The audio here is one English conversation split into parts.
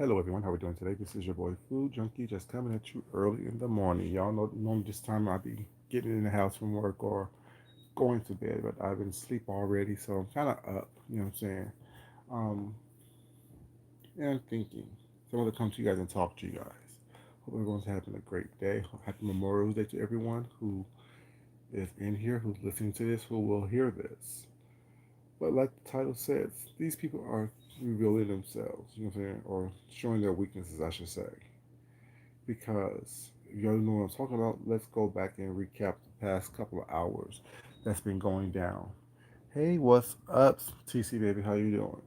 Hello everyone, how are we doing today? This is your boy Food Junkie, just coming at you early in the morning. Y'all know normally this time I'll be getting in the house from work or going to bed, but I've been asleep already, so I'm kind of up. You know what I'm saying? Um, and I'm thinking, so I want to come to you guys and talk to you guys. Hope everyone's having a great day. Happy Memorial Day to everyone who is in here, who's listening to this, who will hear this. But like the title says, these people are revealing themselves. You know what I'm saying? Or showing their weaknesses, I should say. Because if you already know what I'm talking about, let's go back and recap the past couple of hours that's been going down. Hey, what's up, TC baby? How you doing?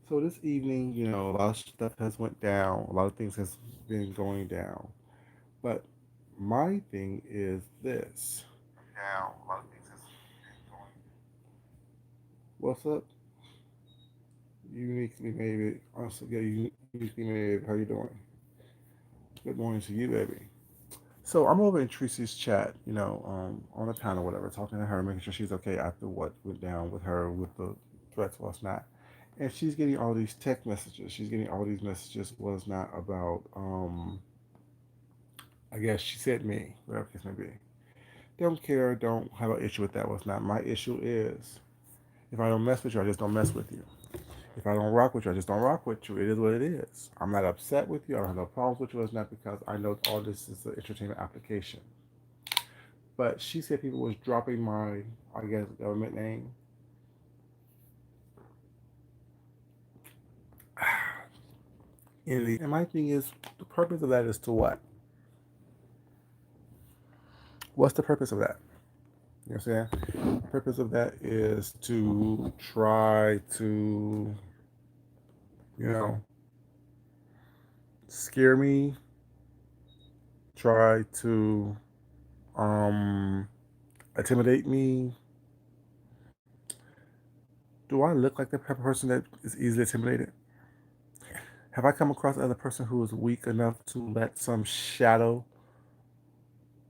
So this evening, a lot of stuff has went down. A lot of things has been going down. But my thing is this. Down. A lot of things has been going. What's up? Uniquely maybe. Also, yeah, uniquely maybe. How you doing? Good morning to you, baby. So I'm over in Tracy's chat, on the panel, whatever, talking to her, making sure she's okay after what went down with her with the threats was not. And she's getting all these text messages. She's getting all these messages was not about, I guess she said me, whatever the case may be. Don't care, don't have an issue with that. Was not my issue is if I don't mess with you, I just don't mess with you. If I don't rock with you, I just don't rock with you. It is what it is. I'm not upset with you. I don't have no problems with you. It's not because I know all this is an entertainment application. But she said people was dropping my, I guess, government name. And my thing is, the purpose of that is to what? What's the purpose of that? You know what I'm saying? The purpose of that is to try to, you know, scare me, try to um, intimidate me. Do I look like the type of person that is easily intimidated? Have I come across another person who is weak enough to let some shadow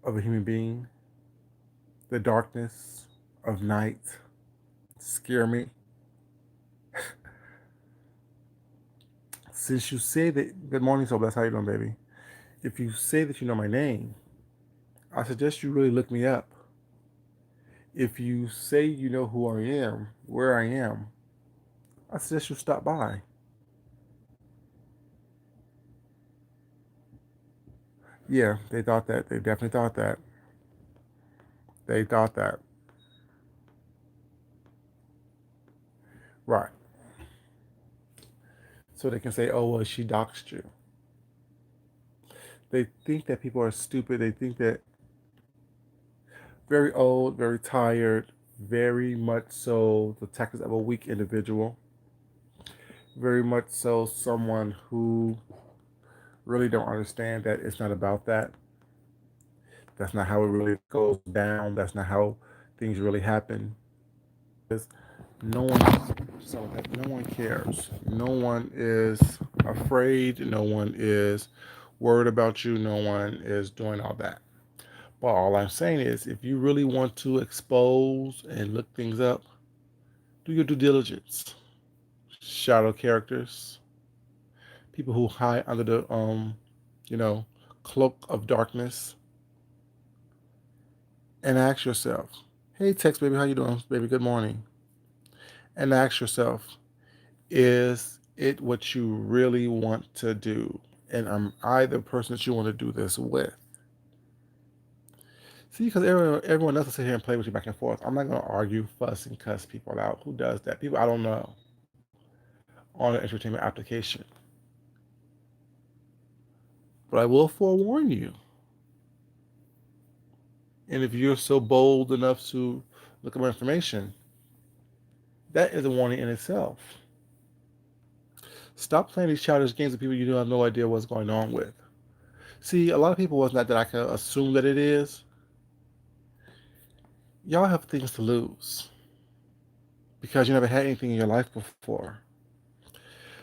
of a human being, the darkness of night, scare me? Since you say that, good morning, so blessed. How you doing, baby? If you say that you know my name, I suggest you really look me up. If you say you know who I am, where I am, I suggest you stop by. Yeah, they thought that. They definitely thought that. They thought that. Right. So they can say, oh, well, she doxed you. They think that people are stupid. They think that very old, very tired, very much so the tactics of a weak individual, very much so someone who really don't understand that it's not about that. That's not how it really goes down. That's not how things really happen. Is no one no one cares. No one is afraid. No one is worried about you. No one is doing all that. But all I'm saying is if you really want to expose and look things up, do your due diligence. Shadow characters, people who hide under the you know, cloak of darkness, and ask yourself, "Hey, text baby, how you doing, baby? Good morning." And ask yourself, is it what you really want to do? And am I the person that you want to do this with? See, because everyone else will sit here and play with you back and forth. I'm not going to argue, fuss, and cuss people out. Who does that? People I don't know on an entertainment application. But I will forewarn you. And if you're so bold enough to look at my information, that is a warning in itself. Stop playing these childish games with people you have no idea what's going on with. See, a lot of people was not that I can assume that it is. Y'all have things to lose because you never had anything in your life before.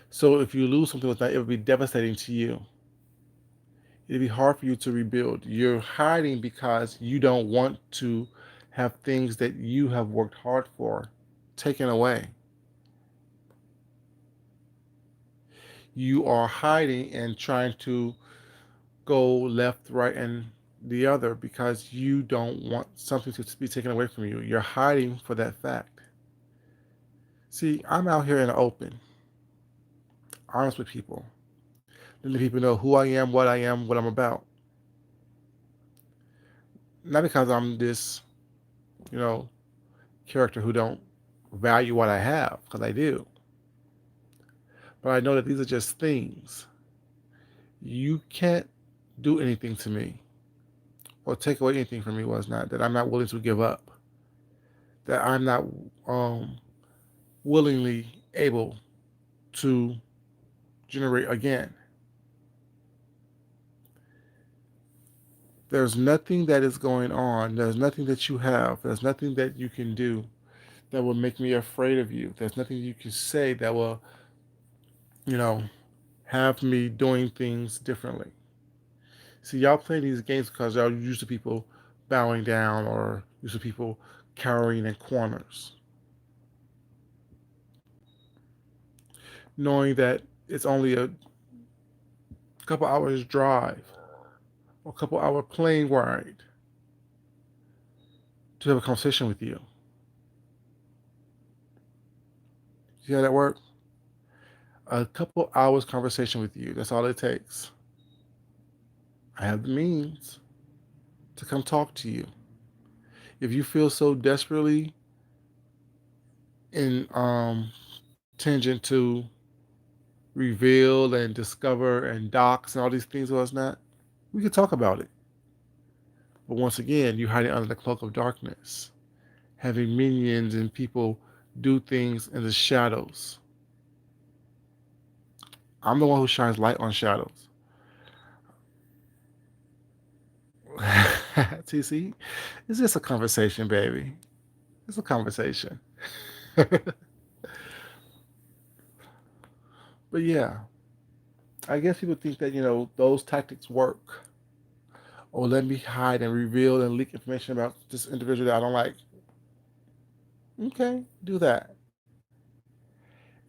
So if you lose something like that, it would be devastating to you. It'd be hard for you to rebuild. You're hiding because you don't want to have things that you have worked hard for taken away. You are hiding and trying to go left, right, and the other because you don't want something to be taken away from you. You're hiding for that fact. See, I'm out here in the open, honest with people, letting people know who I am, what I'm about. Not because I'm this, you know, character who don't value what I have, because I do. But I know that these are just things. You can't do anything to me or take away anything from me was not that I'm not willing to give up. That I'm not um, willingly able to generate again. There's nothing that is going on. There's nothing that you have. There's nothing that you can do that will make me afraid of you. There's nothing you can say that will, you know, have me doing things differently. See, y'all play these games because y'all used to people bowing down or used to people cowering in corners, knowing that it's only a couple hours drive or a couple hour plane ride to have a conversation with you. See how that works? A couple hours conversation with you. That's all it takes. I have the means to come talk to you. If you feel so desperately in tangent to reveal and discover and dox and all these things was not, we could talk about it. But once again, you're hiding under the cloak of darkness, having minions and people do things in the shadows. I'm the one who shines light on shadows. TC, it's just a conversation, baby. It's a conversation. But yeah, I guess people think that, those tactics work. Or let me hide and reveal and leak information about this individual that I don't like. Okay, do that.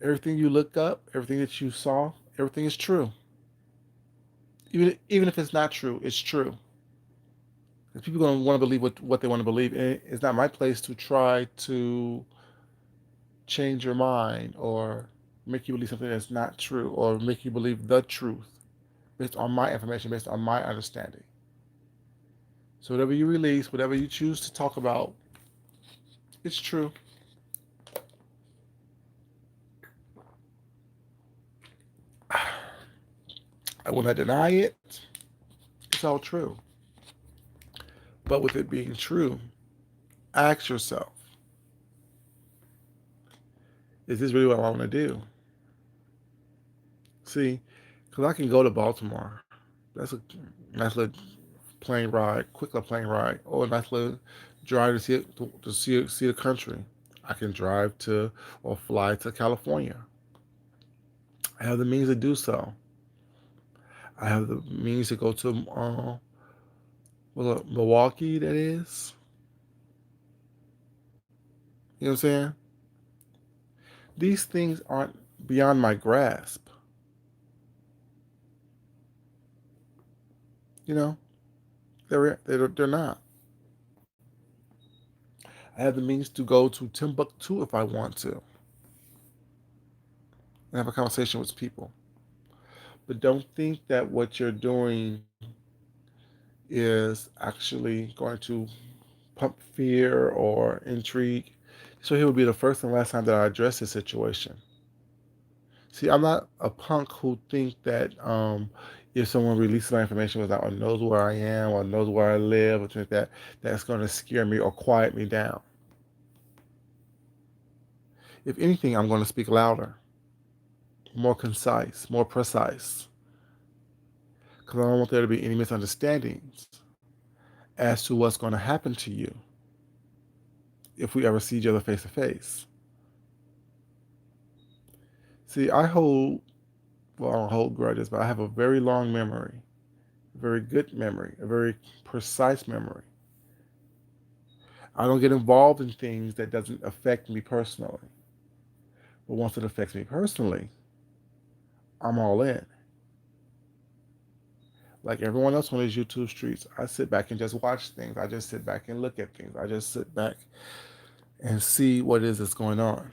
Everything you look up, everything that you saw, everything is true. Even if it's not true, it's true. Because people are going to want to believe what they want to believe. And it's not my place to try to change your mind or make you believe something that's not true or make you believe the truth based on my information, based on my understanding. So whatever you release, whatever you choose to talk about, it's true. I will not deny it. It's all true. But with it being true, ask yourself, is this really what I want to do? See, because I can go to Baltimore. That's a nice little plane ride, quick little plane ride, or a nice little drive to see the country. I can drive to or fly to California. I have the means to do so. I have the means to go to Milwaukee. That is, you know what I'm saying? These things aren't beyond my grasp. You know, they're not. I have the means to go to Timbuktu if I want to and have a conversation with people. But don't think that what you're doing is actually going to pump fear or intrigue. So here would be the first and last time that I address this situation. See, I'm not a punk who think that if someone releases my information without or knows where I am or knows where I live or something like that, that's going to scare me or quiet me down. If anything, I'm going to speak louder, more concise, more precise, because I don't want there to be any misunderstandings as to what's going to happen to you if we ever see each other face to face. See, I don't hold grudges, but I have a very long memory, a very good memory, a very precise memory. I don't get involved in things that doesn't affect me personally. But once it affects me personally, I'm all in. Like everyone else on these YouTube streets, I sit back and just watch things. I just sit back and look at things. I just sit back and see what it is that's going on.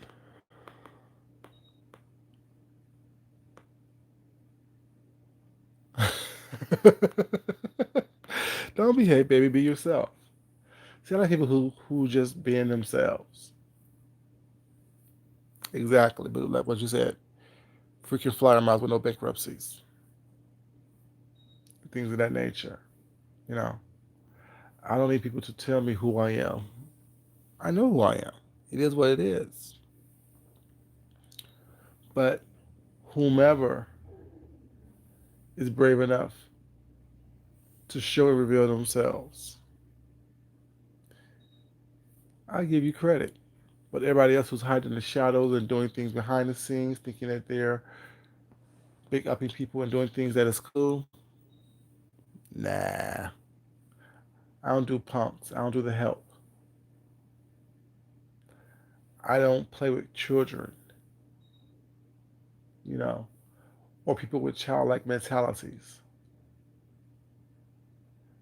Don't behave, baby. Be yourself. See, I like people who just being themselves. Exactly, but like what you said, freaking flyer miles with no bankruptcies, things of that nature. You know, I don't need people to tell me who I am. I know who I am. It is what it is. But whomever is brave enough to show and reveal themselves, I give you credit. But everybody else who's hiding in the shadows and doing things behind the scenes, thinking that they're big upping people and doing things that is cool, nah. I don't do punks. I don't do the help. I don't play with children, you know, or people with childlike mentalities.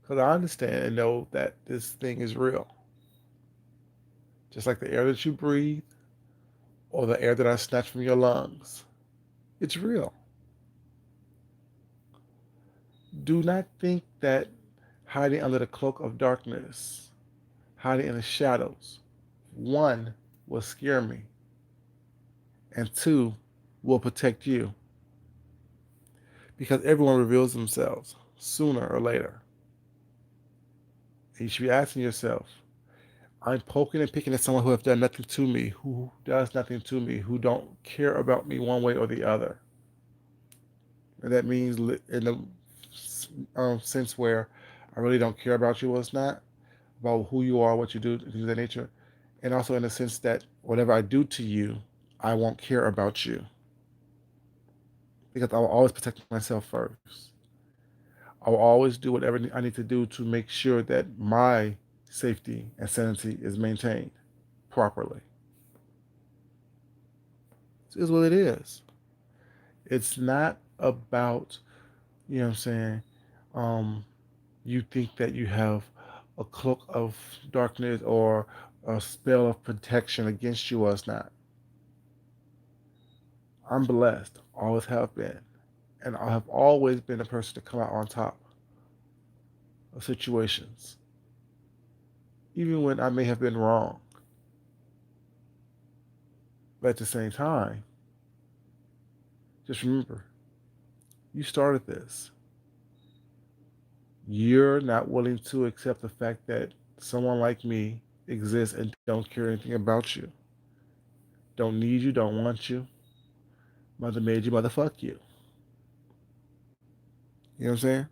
Because I understand and know that this thing is real. Just like the air that you breathe or the air that I snatch from your lungs. It's real. Do not think that hiding under the cloak of darkness, hiding in the shadows, one, will scare me, and two, will protect you. Because everyone reveals themselves sooner or later. And you should be asking yourself, I'm poking and picking at someone who have done nothing to me, who does nothing to me, who don't care about me one way or the other. And that means in the sense where I really don't care about you, well, it's not about who you are, what you do, things of that nature. And also in the sense that whatever I do to you, I won't care about you because I will always protect myself first. I will always do whatever I need to do to make sure that my safety and sanity is maintained properly. It is what it is. It's not about, you know what I'm saying, um, you think that you have a cloak of darkness or a spell of protection against you, or it's not. I'm blessed, always have been. And I have always been a person to come out on top of situations, even when I may have been wrong. But at the same time, just remember, you started this. You're not willing to accept the fact that someone like me exists and don't care anything about you. Don't need you, don't want you. Mother made you, motherfuck you. You know what I'm saying?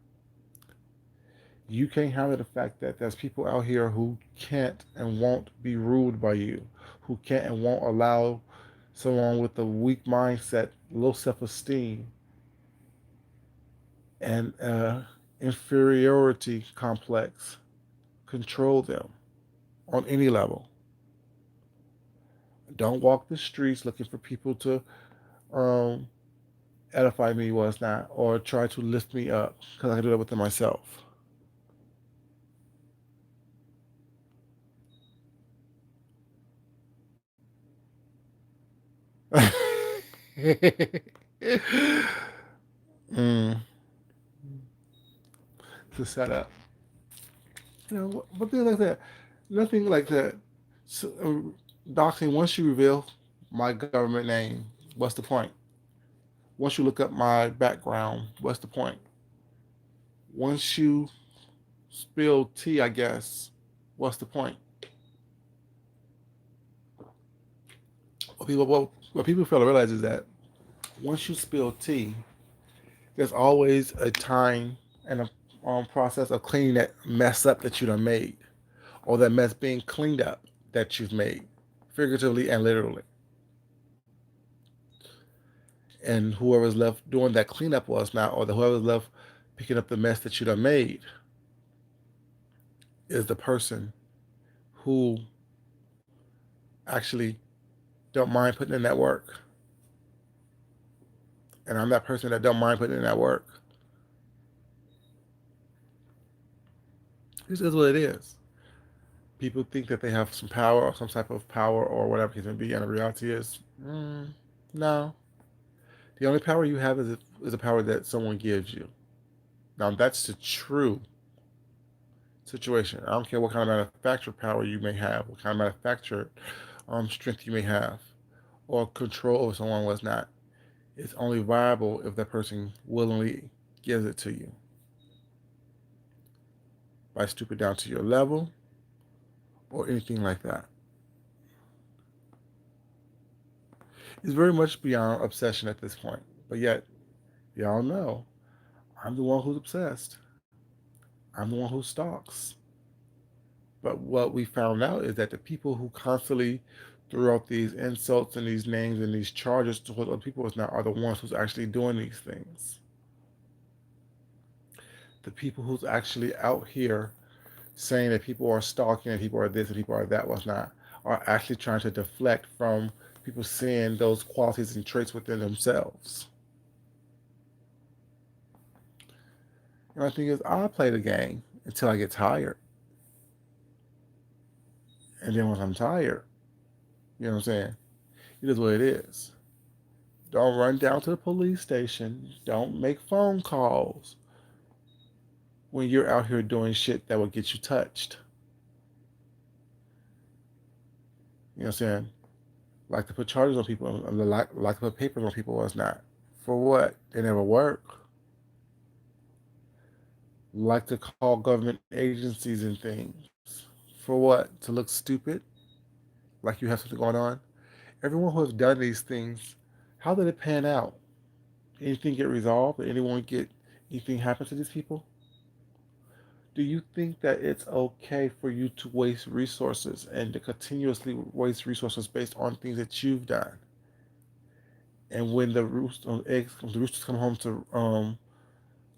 You can't handle the fact that there's people out here who can't and won't be ruled by you, who can't and won't allow someone with a weak mindset, low self-esteem, and inferiority complex control them on any level. Don't walk the streets looking for people to um, edify me was not, or try to lift me up because I can do that within myself. mm, to set up, but things like that, nothing like that. So, doxing. Once you reveal my government name, what's the point? Once you look up my background, what's the point? Once you spill tea, I guess, what's the point? What people fail to realize is that once you spill tea, there's always a time and a process of cleaning that mess up that you done made, or that mess being cleaned up that you've made, figuratively and literally. And whoever's left doing that cleanup was now, or whoever's left picking up the mess that you done made, is the person who actually don't mind putting in that work. And I'm that person that don't mind putting in that work. This is what it is. People think that they have some power or some type of power or whatever it can be, and the reality is, no. The only power you have is a power that someone gives you. Now that's the true situation. I don't care what kind of manufactured power you may have, what kind of manufactured strength you may have, or control over someone was not. It's only viable if that person willingly gives it to you by stooping down to your level or anything like that. It's very much beyond obsession at this point. But yet, y'all know, I'm the one who's obsessed. I'm the one who stalks. But what we found out is that the people who constantly threw out these insults and these names and these charges towards other people is now are the ones who's actually doing these things. The people who's actually out here saying that people are stalking and people are this and people are that was not are actually trying to deflect from people seeing those qualities and traits within themselves. And my thing is, I play the game until I get tired. And then once I'm tired, you know what I'm saying? It is what it is. Don't run down to the police station. Don't make phone calls when you're out here doing shit that will get you touched. You know what I'm saying? Like to put charges on people, like to put papers on people was not. For what? They never work. Like to call government agencies and things. For what? To look stupid? Like you have something going on? Everyone who has done these things, how did it pan out? Anything get resolved? Did anyone get anything happen to these people? Do you think that it's okay for you to waste resources and to continuously waste resources based on things that you've done? And when the roosters come home to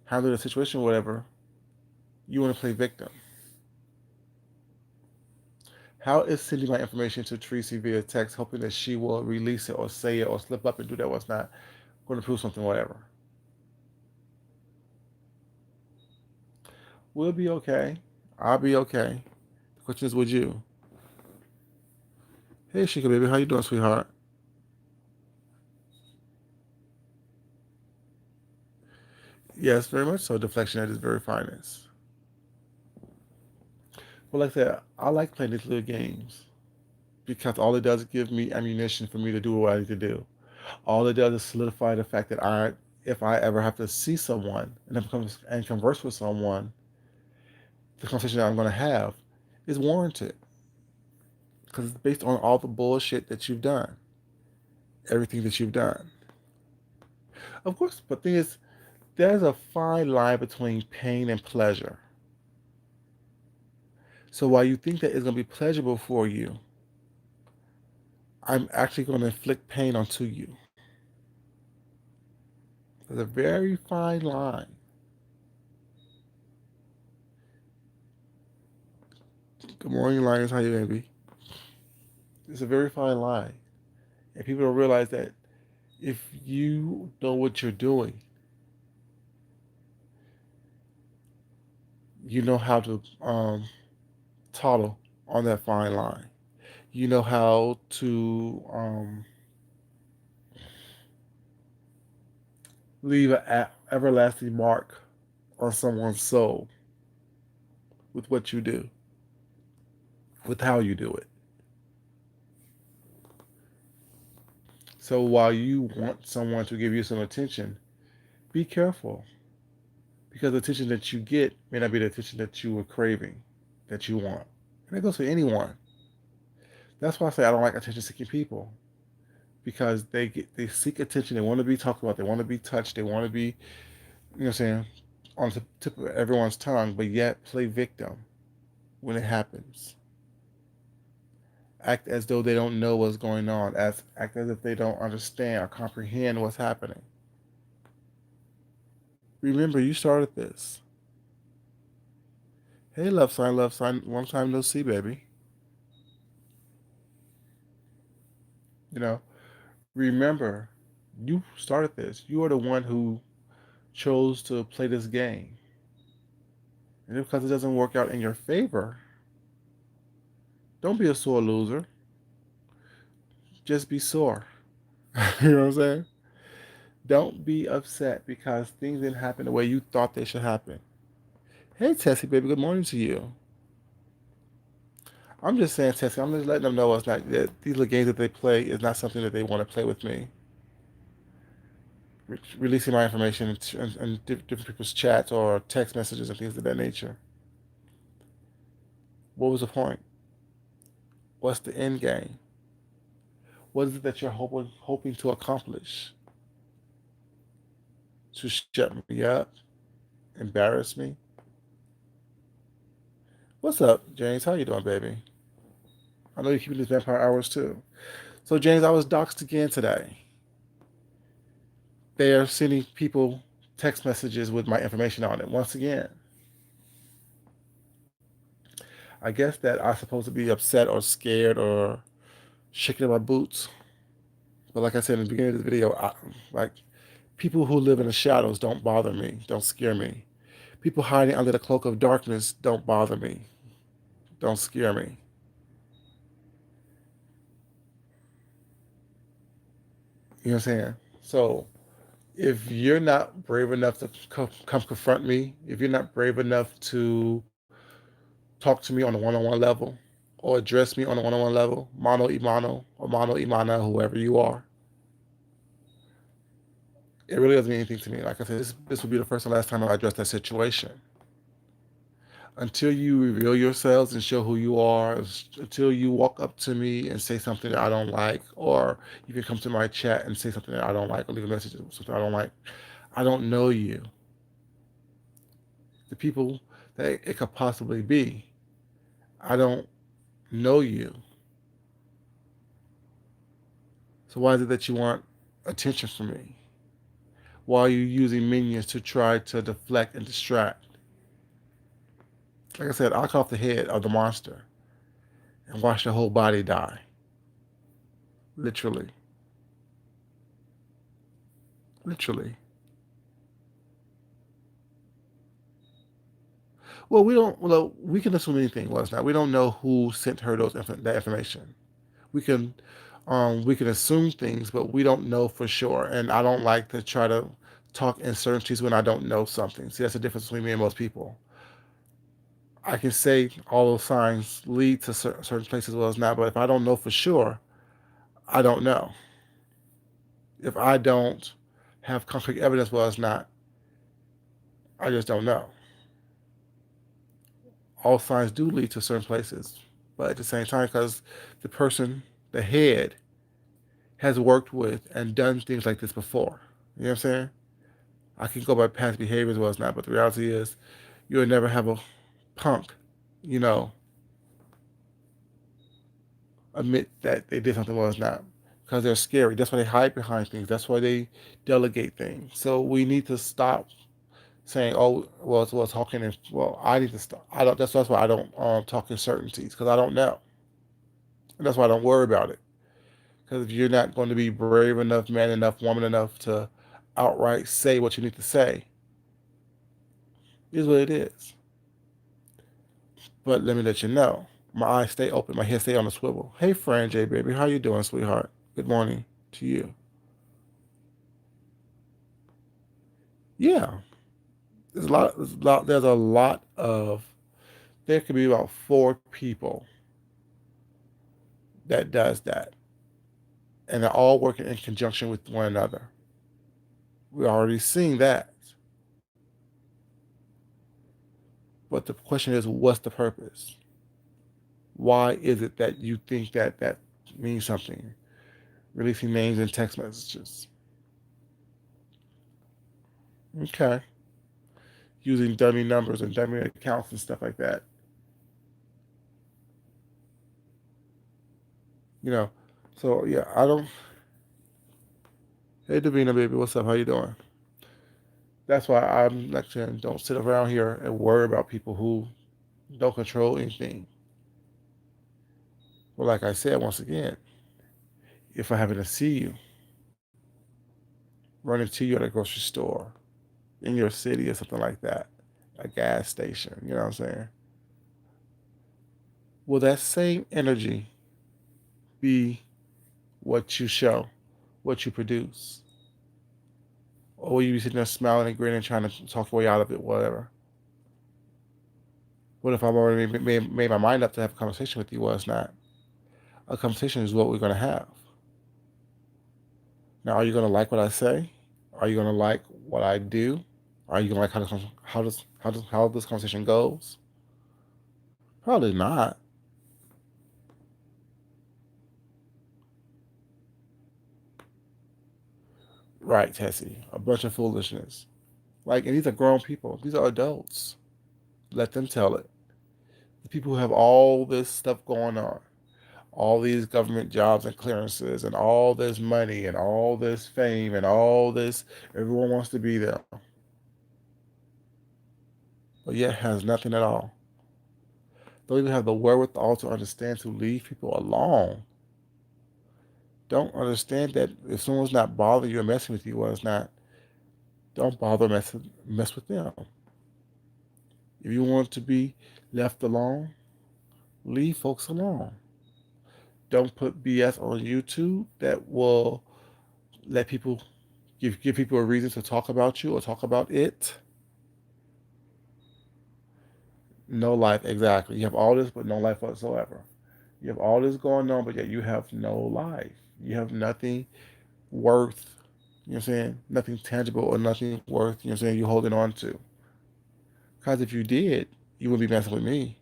handle the situation, or whatever, you want to play victim. How is sending my information to Tracy via text, hoping that she will release it or say it or slip up and do that was not going to prove something, whatever? We'll be okay. I'll be okay. The question is, would you? Hey, Shika, baby, how you doing, sweetheart? Yes, very much so. Deflection at its very finest. Well, like I said, I like playing these little games because all it does is give me ammunition for me to do what I need to do. All it does is solidify the fact that if I ever have to see someone and converse with someone, the conversation that I'm going to have is warranted because it's based on all the bullshit that you've done, everything that you've done. Of course, but the thing is, there's a fine line between pain and pleasure. So while you think that it's going to be pleasurable for you, I'm actually going to inflict pain onto you. There's a very fine line. Good morning, Lions. How you, baby? It's a very fine line. And people don't realize that if you know what you're doing, you know how to toddle on that fine line. You know how to leave an everlasting mark on someone's soul with what you do, with how you do it. So while you want someone to give you some attention, be careful because the attention that you get may not be the attention that you were craving, that you want. And that goes for anyone. That's why I say I don't like attention-seeking people because they seek attention. They want to be talked about. They want to be touched. They want to be, what I'm saying, on the tip of everyone's tongue, but yet play victim when it happens. Act as though they don't know what's going on. Act as if they don't understand or comprehend what's happening. Remember, you started this. Hey, love sign. Long time no see, baby. You know, remember You started this. You are the one who chose to play this game. And because it doesn't work out in your favor, don't be a sore loser. Just be sore. You know what I'm saying? Don't be upset because things didn't happen the way you thought they should happen. Hey, Tessie, baby, good morning to you. I'm just saying, Tessie, I'm just letting them know it's not that these little games that they play is not something that they want to play with me. Releasing my information in different people's chats or text messages and things of that nature. What was the point? What's the end game? What is it that you're hoping to accomplish? To shut me up? Embarrass me? What's up, James? How you doing, baby? I know you're keeping these vampire hours too. So, James, I was doxxed again today. They are sending people text messages with my information on it. Once again, I guess that I'm supposed to be upset or scared or shaking in my boots. But like I said in the beginning of this video, like people who live in the shadows don't bother me, don't scare me. People hiding under the cloak of darkness don't bother me, don't scare me. You know what I'm saying? So if you're not brave enough to come confront me, if you're not brave enough to talk to me on a one-on-one level or address me on a one-on-one level, mano y mano or mano y mana, whoever you are, it really doesn't mean anything to me. Like I said, this would be the first and last time I address that situation. Until you reveal yourselves and show who you are, until you walk up to me and say something that I don't like, or you can come to my chat and say something that I don't like, or leave a message or something I don't like, I don't know you. The people that it could possibly be, I don't know you. So why is it that you want attention from me? Why are you using minions to try to deflect and distract? Like I said, I'll cut off the head of the monster and watch the whole body die. Literally. Literally. Well, we don't. Well, we can assume anything was not. We don't know who sent her that information. We can assume things, but we don't know for sure. And I don't like to try to talk uncertainties when I don't know something. See, that's the difference between me and most people. I can say all those signs lead to certain places as well as not, but if I don't know for sure, I don't know. If I don't have concrete evidence well as not, I just don't know. All signs do lead to certain places, but at the same time, because the person, the head, has worked with and done things like this before. You know what I'm saying? I can go by past behavior as well as not, but the reality is, you'll never have a punk, you know, admit that they did something well as not, because they're scary. That's why they hide behind things. That's why they delegate things. So we need to stop saying, "Oh, well, talking." And well, I need to stop. I don't. That's why I don't talk in certainties because I don't know. And that's why I don't worry about it. Because if you're not going to be brave enough, man enough, woman enough to outright say what you need to say, is what it is. But let me let you know, my eyes stay open, my head stay on the swivel. Hey, Fran J, baby, how you doing, sweetheart? Good morning to you. Yeah, there's a lot of. There could be about 4 people that does that, and they're all working in conjunction with one another. We're already seeing that. But the question is, what's the purpose? Why is it that you think that that means something? Releasing names and text messages. Okay. Using dummy numbers and dummy accounts and stuff like that. You know. So yeah, I don't. Hey, Davina, baby, what's up? How you doing? That's why I'm like saying, don't sit around here and worry about people who don't control anything. Well, like I said, once again, if I happen to see you, running to you at a grocery store, in your city or something like that, a gas station, you know what I'm saying? Will that same energy be what you show, what you produce? Or will you be sitting there smiling and grinning, trying to talk your way out of it, whatever? What if I've already made my mind up to have a conversation with you? Well, it's not. A conversation is what we're going to have. Now, are you going to like what I say? Are you going to like what I do? Are you going to like how this conversation goes? Probably not. Right, Tessie. A bunch of foolishness. Like, and these are grown people. These are adults. Let them tell it. The people who have all this stuff going on, all these government jobs and clearances, and all this money, and all this fame, and all this, everyone wants to be there, but yet has nothing at all. Don't even have the wherewithal to understand to leave people alone. Don't understand that if someone's not bothering you or messing with you, well, it's not. Don't bother mess with them. If you want to be left alone, leave folks alone. Don't put BS on YouTube that will let people give people a reason to talk about you or talk about it. No life, exactly. You have all this, but no life whatsoever. You have all this going on, but yet you have no life. You have nothing worth, you know what I'm saying? Nothing tangible or nothing worth, you know what I'm saying, you holding on to. Because if you did, you wouldn't be messing with me.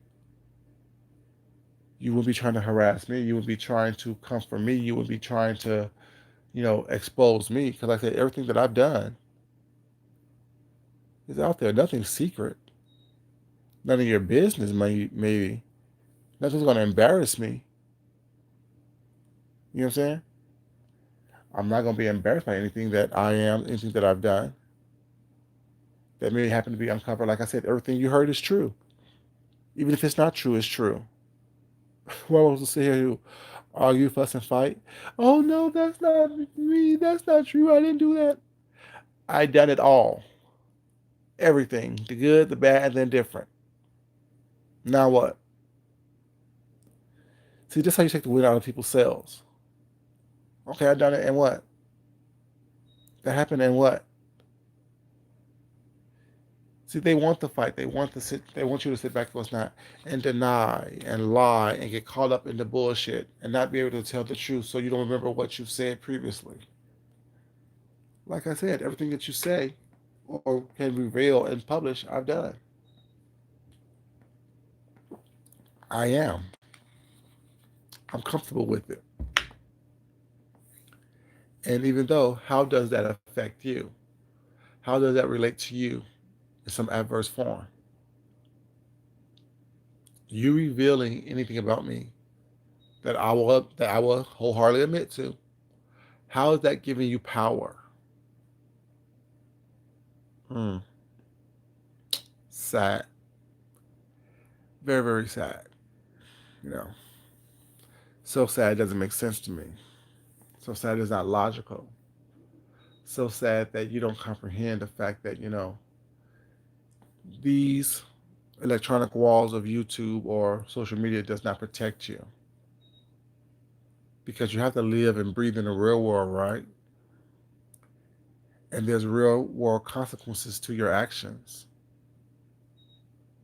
You wouldn't be trying to harass me. You would be trying to comfort me. You would be trying to, expose me. Because like I said, everything that I've done is out there. Nothing's secret. None of your business, maybe. Nothing's going to embarrass me. You know what I'm saying? I'm not going to be embarrassed by anything that I am, anything that I've done that may happen to be uncovered. Like I said, everything you heard is true. Even if it's not true, it's true. Who else to sit here to argue, fuss, and fight? Oh, no, that's not me. That's not true. I didn't do that. I done it all. Everything. The good, the bad, and the indifferent. Now what? See, this is how you take the wind out of people's sails. Okay, I done it, and what? That happened, and what? See, they want to fight. They want to sit. They want you to sit back and not and deny and lie and get caught up in the bullshit and not be able to tell the truth, so you don't remember what you said previously. Like I said, everything that you say or can reveal and publish, I've done. I am. I'm comfortable with it. And even though, how does that affect you? How does that relate to you in some adverse form? You revealing anything about me that I will wholeheartedly admit to. How is that giving you power? Hmm. Sad. Very, very sad. You know. So sad it doesn't make sense to me. So sad it's not logical. So sad that you don't comprehend the fact that, these electronic walls of YouTube or social media does not protect you. Because you have to live and breathe in the real world, right? And there's real world consequences to your actions.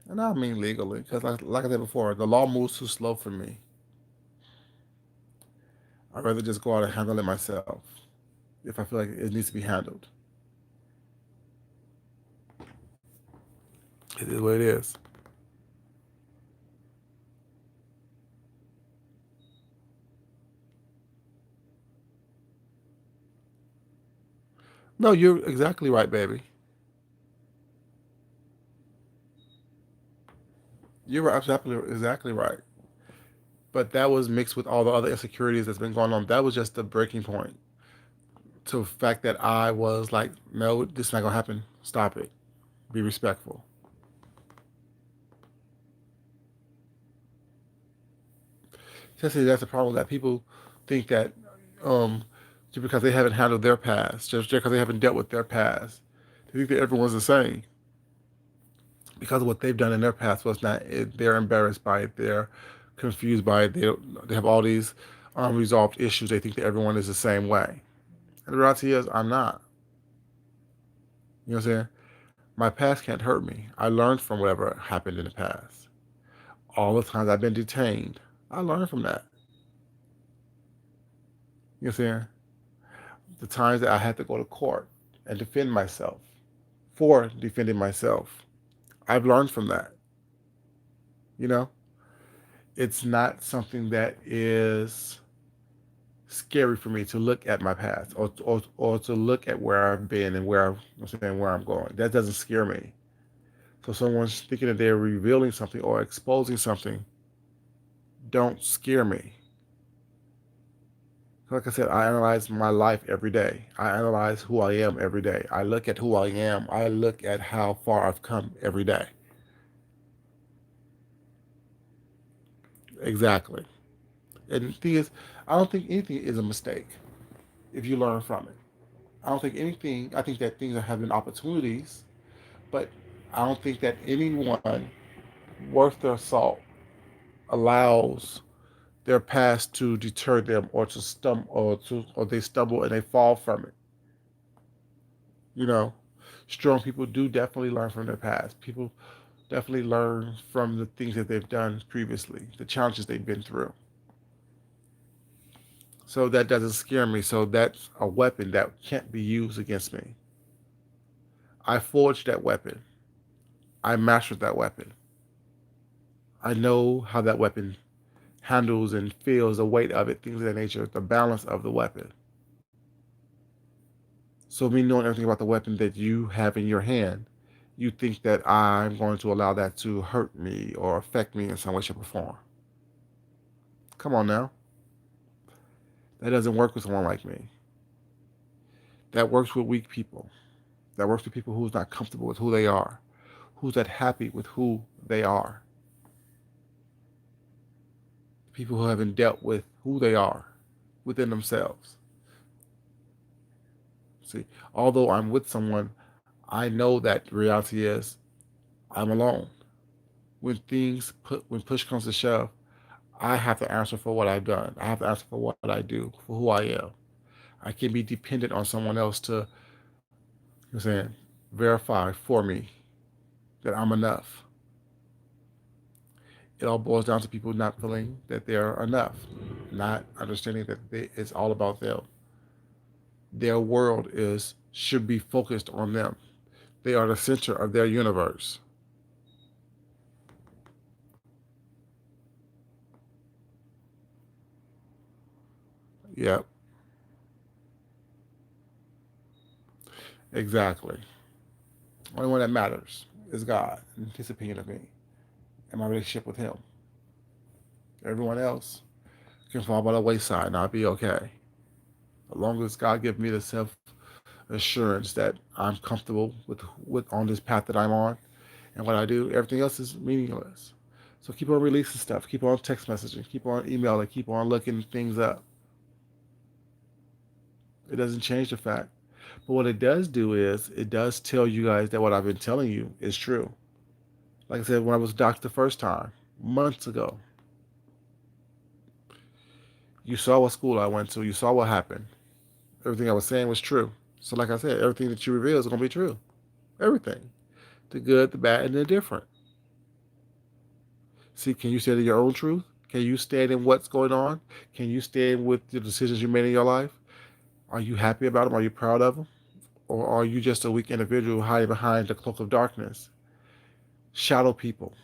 And I don't mean legally, because like I said before, the law moves too slow for me. I'd rather just go out and handle it myself if I feel like it needs to be handled. It is what it is. No, you're exactly right, baby. You're exactly right. But that was mixed with all the other insecurities that's been going on. That was just the breaking point to the fact that I was like, no, this is not gonna happen. Stop it. Be respectful. Essentially, that's the problem that people think that um, just because they haven't handled their past, just because they haven't dealt with their past. They think that everyone's the same because what they've done in their past was not. They're embarrassed by it. They're confused by it. They have all these unresolved issues. They think that everyone is the same way. And the reality is, I'm not. You know what I'm saying? My past can't hurt me. I learned from whatever happened in the past. All the times I've been detained, I learned from that. You know what I'm saying? The times that I had to go to court and defend myself for defending myself, I've learned from that. You know, it's not something that is scary for me to look at my past or to look at where I've been and I'm saying where I'm going. That doesn't scare me. So someone's thinking that they're revealing something or exposing something don't scare me. Like I said, I analyze my life every day. I analyze who I am every day. I look at who I am. I look at how far I've come every day. Exactly. And the thing is, I don't think anything is a mistake if you learn from it. I don't think anything, I think that things have been opportunities, but I don't think that anyone worth their salt allows their past to deter them or to stumble or they stumble and they fall from it. You know, strong people do definitely learn from their past. People definitely learn from the things that they've done previously, the challenges they've been through. So that doesn't scare me. So that's a weapon that can't be used against me. I forged that weapon. I mastered that weapon. I know how that weapon handles and feels the weight of it, things of that nature, the balance of the weapon. So me knowing everything about the weapon that you have in your hand, you think that I'm going to allow that to hurt me or affect me in some way, shape, or form. Come on now. That doesn't work with someone like me. That works with weak people. That works with people who's not comfortable with who they are, who's not happy with who they are, people who haven't dealt with who they are within themselves. See, although I'm with someone, I know that the reality is I'm alone. When push comes to shove, I have to answer for what I've done. I have to answer for what I do, for who I am. I can't be dependent on someone else to, verify for me that I'm enough. It all boils down to people not feeling that they're enough, not understanding that it's all about them. Their world is should be focused on them. They are the center of their universe. Yep, exactly. The only one that matters is God and His opinion of me and my relationship with Him. Everyone else can fall by the wayside and I'll be okay. As long as God gives me the self assurance that I'm comfortable with on this path that I'm on and what I do, everything else is meaningless. So keep on releasing stuff, keep on text messaging, keep on emailing, keep on looking things up. It doesn't change the fact. But what it does do is it does tell you guys that what I've been telling you is true. Like I said, when I was doxxed the first time, months ago, you saw what school I went to, you saw what happened. Everything I was saying was true. So like I said, everything that you reveal is gonna be true. Everything. The good, the bad, and the different. See, can you stand in your own truth? Can you stand in what's going on? Can you stand with the decisions you made in your life? Are you happy about them? Are you proud of them? Or are you just a weak individual hiding behind the cloak of darkness? Shadow people,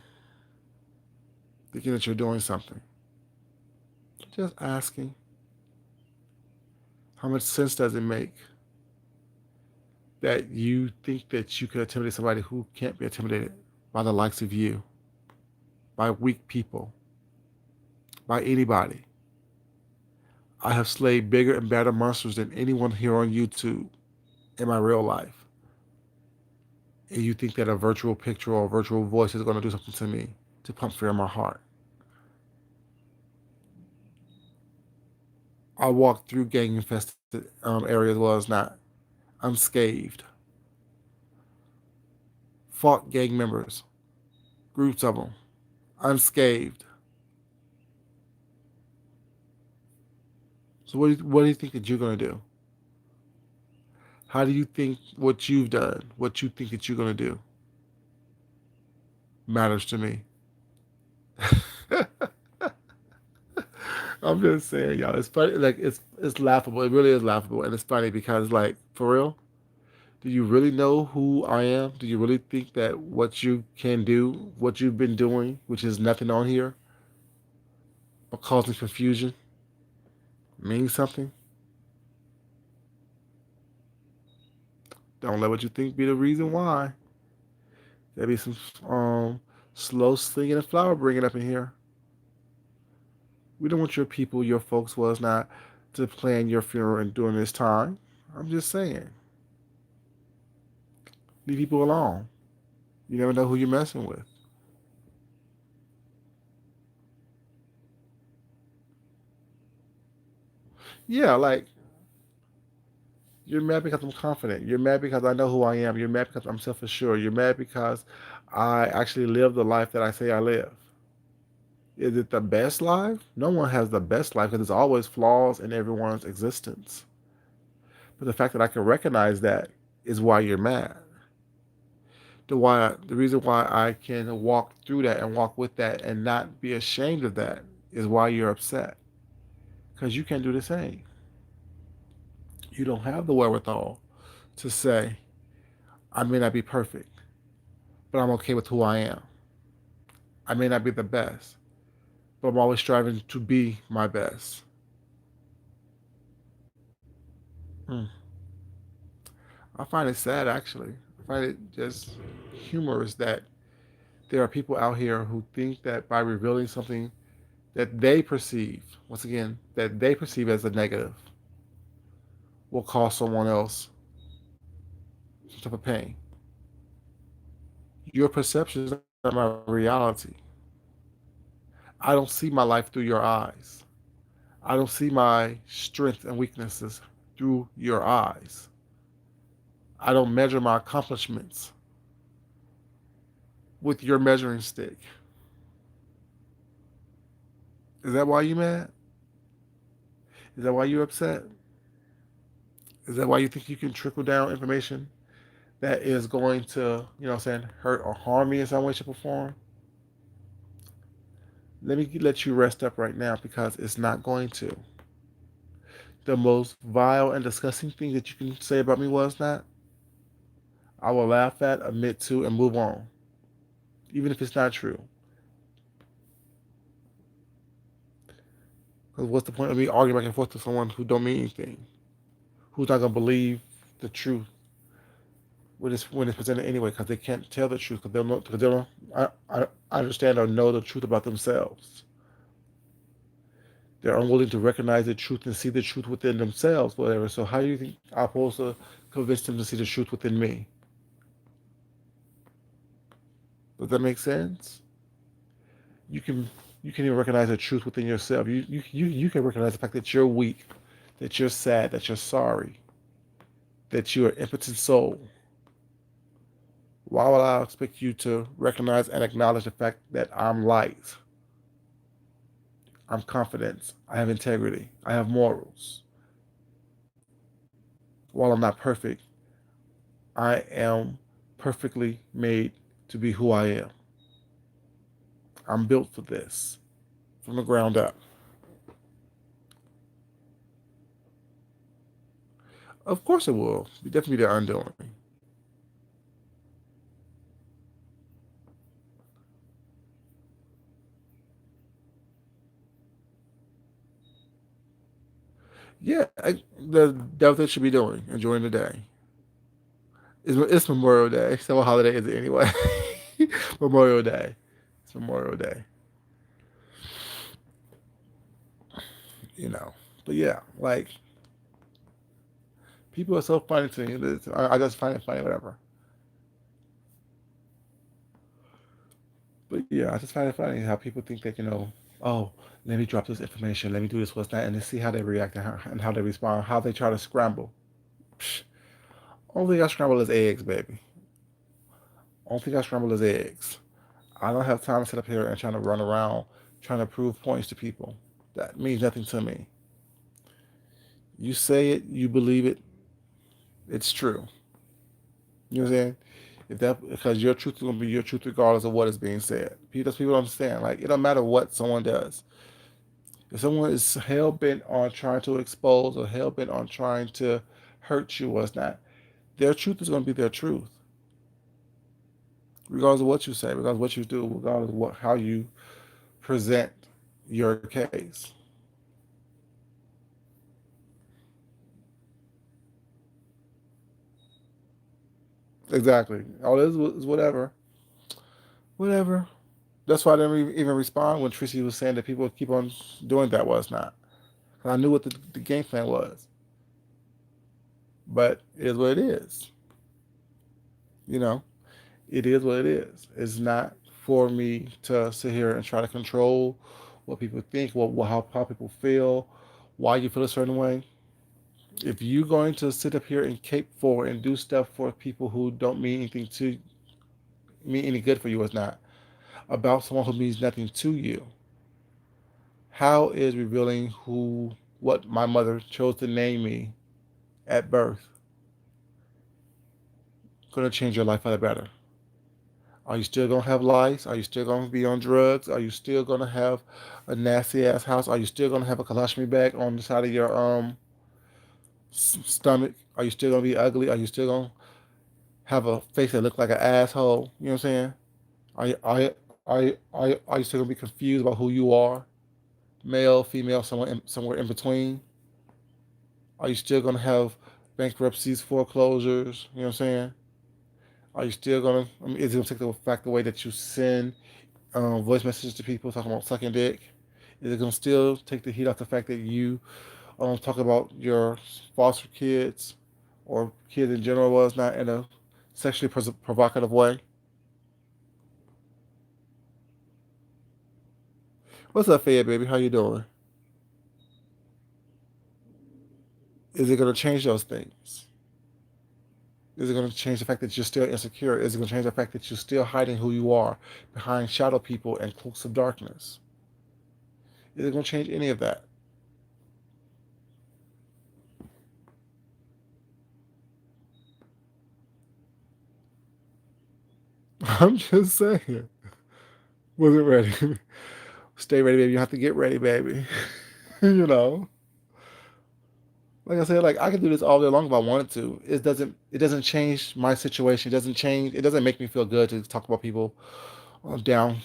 thinking that you're doing something. Just asking, how much sense does it make that you think that you could intimidate somebody who can't be intimidated by the likes of you, by weak people, by anybody? I have slayed bigger and badder monsters than anyone here on YouTube in my real life. And you think that a virtual picture or a virtual voice is going to do something to me to pump fear in my heart. I walked through gang infested areas was not unscathed. Fought gang members, groups of them, unscathed. So what do you think that you're gonna do? How do you think what you've done, what you think that you're gonna do, matters to me? I'm just saying, y'all. It's funny. Like it's laughable. It really is laughable, and it's funny because, like, for real, do you really know who I am? Do you really think that what you can do, what you've been doing, which is nothing on here, or causing confusion, means something? Don't let what you think be the reason why. There be some slow slinging and flower bringing up in here. We don't want your people, your folks, was not to plan your funeral and during this time. I'm just saying, leave people alone. You never know who you're messing with. Yeah, like you're mad because I'm confident. You're mad because I know who I am. You're mad because I'm self assured. You're mad because I actually live the life that I say I live. Is it the best life? No one has the best life because there's always flaws in everyone's existence. But the fact that I can recognize that is why you're mad. The reason why I can walk through that and walk with that and not be ashamed of that is why you're upset. Because you can't do the same. You don't have the wherewithal to say, I may not be perfect, but I'm okay with who I am. I may not be the best, but I'm always striving to be my best. Hmm. I find it sad, actually. I find it just humorous that there are people out here who think that by revealing something that they perceive, once again, that they perceive as a negative, will cause someone else some type of pain. Your perception is not my reality. I don't see my life through your eyes. I don't see my strengths and weaknesses through your eyes. I don't measure my accomplishments with your measuring stick. Is that why you mad? Is that why you're upset? Is that why you think you can trickle down information that is going to, hurt or harm me in some way, shape, or form? Let me let you rest up right now because it's not going to. The most vile and disgusting thing that you can say about me was that I will laugh at, admit to, and move on, even if it's not true. Because what's the point of me arguing back and forth with someone who don't mean anything, who's not gonna believe the truth when it's presented anyway? Because they can't tell the truth because they don't understand or know the truth about themselves. They're unwilling to recognize the truth and see the truth within themselves, whatever. So how do you think I'm supposed to convince them to see the truth within me? Does that make sense? You can you can even recognize the truth within yourself. You can recognize the fact that you're weak, that you're sad, that you're sorry, that you're an impotent soul. Why would I expect you to recognize and acknowledge the fact that I'm light, I'm confident, I have integrity, I have morals? While I'm not perfect, I am perfectly made to be who I am. I'm built for this from the ground up. Of course it will. Be definitely their undoing. Yeah, that's what they should be doing. Enjoying the day. It's Memorial Day. So what holiday is it anyway? Memorial Day. It's Memorial Day. You know. But yeah, like people are so funny to me. I just find it funny, whatever. But yeah, I just find it funny how people think that Oh, let me drop this information. Let me do this, what's that, and then see how they react and how they respond, how they try to scramble. Psh, only thing I scramble is eggs, baby. Only thing I scramble is eggs. I don't have time to sit up here and trying to run around trying to prove points to people. That means nothing to me. You say it, you believe it, it's true. You know what I'm saying? If that because your truth is gonna be your truth regardless of what is being said. People don't understand. Like it don't matter what someone does. If someone is hell bent on trying to expose or hell bent on trying to hurt you or it's not, their truth is gonna be their truth. Regardless of what you say, regardless of what you do, regardless of how you present your case. Exactly. All this is whatever. Whatever. That's why I didn't even respond when Tracy was saying that people keep on doing that was not. I knew what the game plan was. But it is what it is. You know, it is what it is. It's not for me to sit here and try to control what people think, how people feel, why you feel a certain way. If you're going to sit up here and cape for and do stuff for people who don't mean any good for you, it's not about someone who means nothing to you. How is revealing what my mother chose to name me at birth going to change your life for the better? Are you still gonna have lice? Are you still gonna be on drugs? Are you still gonna have a nasty ass house? Are you still gonna have a colostomy bag on the side of your stomach? Are you still gonna be ugly? Are you still gonna have a face that looks like an asshole? You know what I'm saying? Are you still gonna be confused about who you are? Male, female, somewhere in between? Are you still gonna have bankruptcies, foreclosures? You know what I'm saying? Are you still gonna? I mean, is it gonna take the fact away that you send voice messages to people talking about sucking dick? Is it gonna still take the heat off the fact that you talk about your foster kids or kids in general was not in a sexually provocative way? What's up, Fayette, baby? How you doing? Is it gonna change those things? Is it going to change the fact that you're still insecure? Is it going to change the fact that you're still hiding who you are behind shadow people and cloaks of darkness? Is it going to change any of that? I'm just saying. Wasn't ready. Stay ready, baby. You have to get ready, baby. you know, like I said, like I could do this all day long if I wanted to. It doesn't change my situation. It doesn't change. It doesn't make me feel good to talk about people down.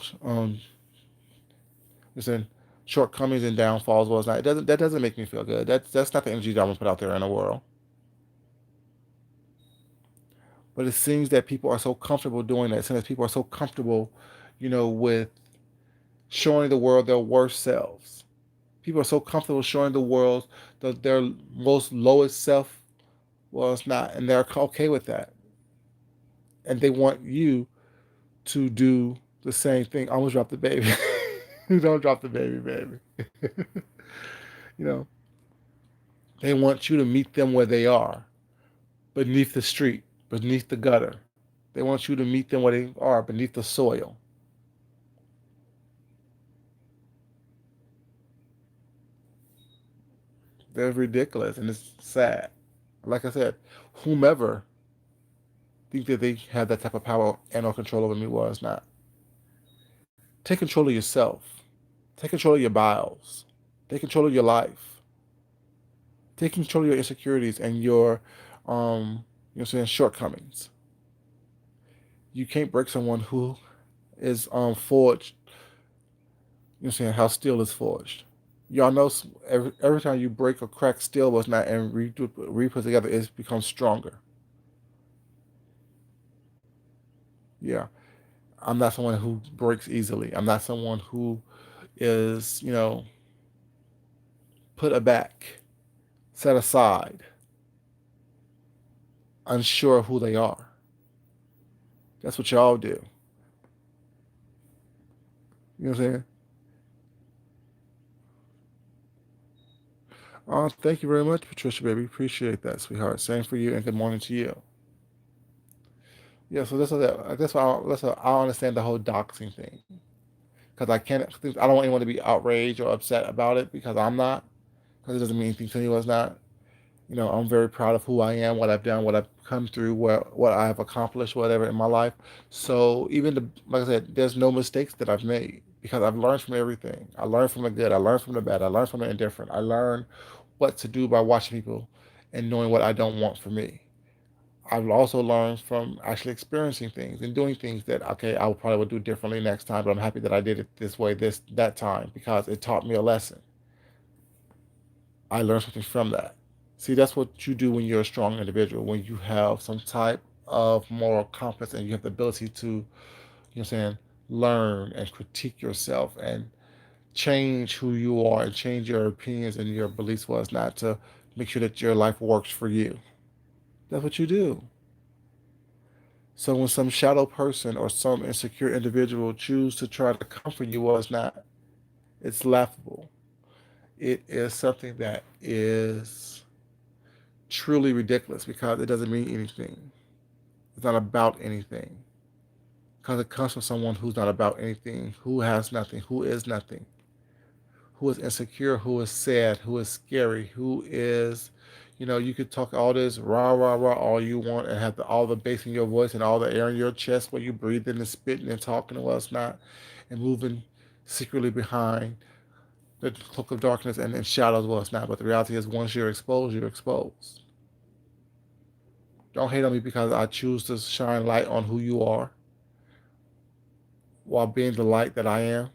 Listen, shortcomings and downfalls was not. It doesn't. That doesn't make me feel good. That's not the energy that I'm gonna put out there in the world. But it seems that people are so comfortable doing that. It seems that people are so comfortable, with showing the world their worst selves. People are so comfortable showing the world their most lowest self. Well, it's not, and they're okay with that. And they want you to do the same thing. I almost dropped the baby. Don't drop the baby, baby. you know, they want you to meet them where they are, beneath the street, beneath the gutter. They want you to meet them where they are, beneath the soil. They're ridiculous and it's sad. Like I said, whomever think that they have that type of power and or control over me was not. Take control of yourself. Take control of your bowels. Take control of your life. Take control of your insecurities and your saying shortcomings. You can't break someone who is forged, saying how steel is forged. Y'all know every time you break or crack steel was not and re-put together, it becomes stronger. Yeah. I'm not someone who breaks easily. I'm not someone who is, put aback, set aside, unsure of who they are. That's what y'all do. You know what I'm saying? Thank you very much, Patricia, baby. Appreciate that, sweetheart. Same for you, and good morning to you. Yeah, so that's why I understand the whole doxing thing because I don't want anyone to be outraged or upset about it because I'm not, because it doesn't mean anything to anyone. It's not. I'm very proud of who I am, what I've done, what I've come through, what I have accomplished, whatever in my life. So like I said, there's no mistakes that I've made because I've learned from everything. I learned from the good. I learned from the bad. I learned from the indifferent. I learned what to do by watching people and knowing what I don't want for me. I've also learned from actually experiencing things and doing things that okay, I would probably would do differently next time, but I'm happy that I did it this way, that time because it taught me a lesson. I learned something from that. See, that's what you do when you're a strong individual, when you have some type of moral compass and you have the ability to, saying, learn and critique yourself and change who you are and change your opinions and your beliefs was not to make sure that your life works for you. That's what you do. So when some shadow person or some insecure individual choose to try to comfort you, well, it's not. It's laughable. It is something that is truly ridiculous because it doesn't mean anything. It's not about anything. Because it comes from someone who's not about anything, who has nothing, who is insecure, who is sad, who is scary, who is, you could talk all this rah, rah, rah, all you want and have all the bass in your voice and all the air in your chest where you breathing and spitting and talking and what's not and moving secretly behind the cloak of darkness and in shadows what's not. But the reality is once you're exposed, you're exposed. Don't hate on me because I choose to shine light on who you are while being the light that I am.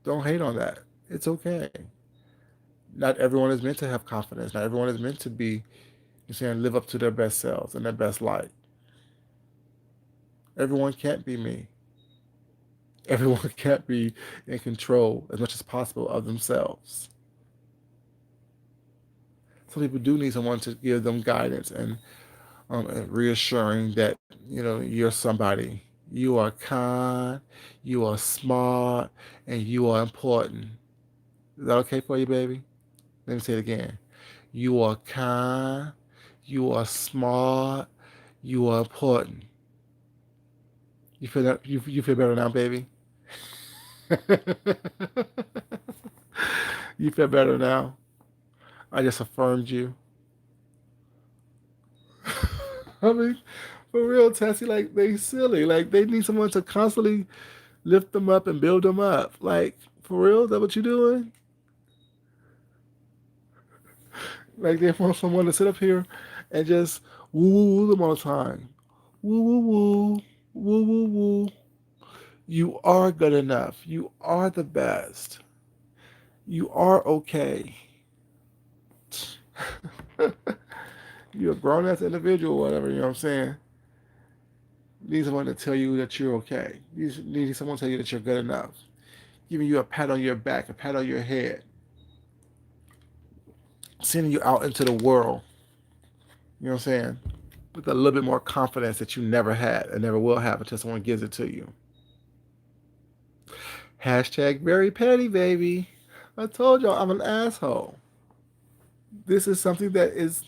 Don't hate on that. It's okay. Not everyone is meant to have confidence. Not everyone is meant to be, you're saying, live up to their best selves and their best light. Everyone can't be me. Everyone can't be in control as much as possible of themselves. Some people do need someone to give them guidance and reassuring that, you're somebody. You are kind, you are smart, and you are important. Is that okay for you, baby? Let me say it again. You are kind, you are smart, you are important. You feel that you feel better now, baby? You feel better now? I just affirmed you. I mean, for real, Tessie, like they silly. Like they need someone to constantly lift them up and build them up. Like, for real, is that what you're doing? Like they want someone to sit up here and just woo woo woo them all the time. Woo woo woo. Woo woo woo. You are good enough. You are the best. You are okay. You're a grown ass individual, whatever, you know what I'm saying? You need someone to tell you that you're okay. You need someone to tell you that you're good enough. Giving you a pat on your back, a pat on your head, sending you out into the world, you know what I'm saying? With a little bit more confidence that you never had and never will have until someone gives it to you. Hashtag very petty, baby. I told y'all I'm an asshole. This is something that is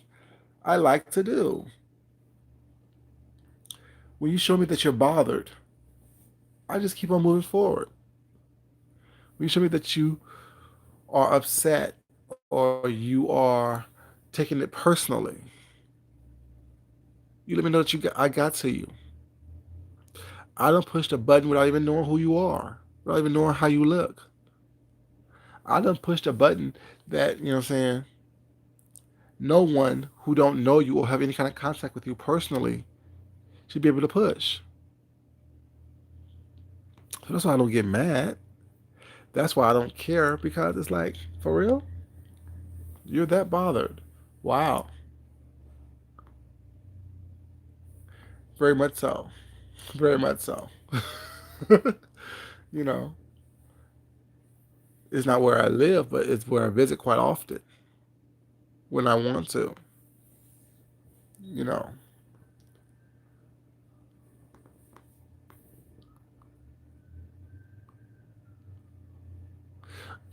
I like to do. When you show me that you're bothered, I just keep on moving forward. When you show me that you are upset or you are taking it personally, you let me know that I got to you. I don't push the button without even knowing who you are, without even knowing how you look. I don't push the button that, you know what I'm saying, no one who don't know you or have any kind of contact with you personally should be able to push. So that's why I don't get mad. That's why I don't care because it's like, for real? You're that bothered. Wow. Very much so. Very much so. you know, it's not where I live, but it's where I visit quite often when I want to. You know,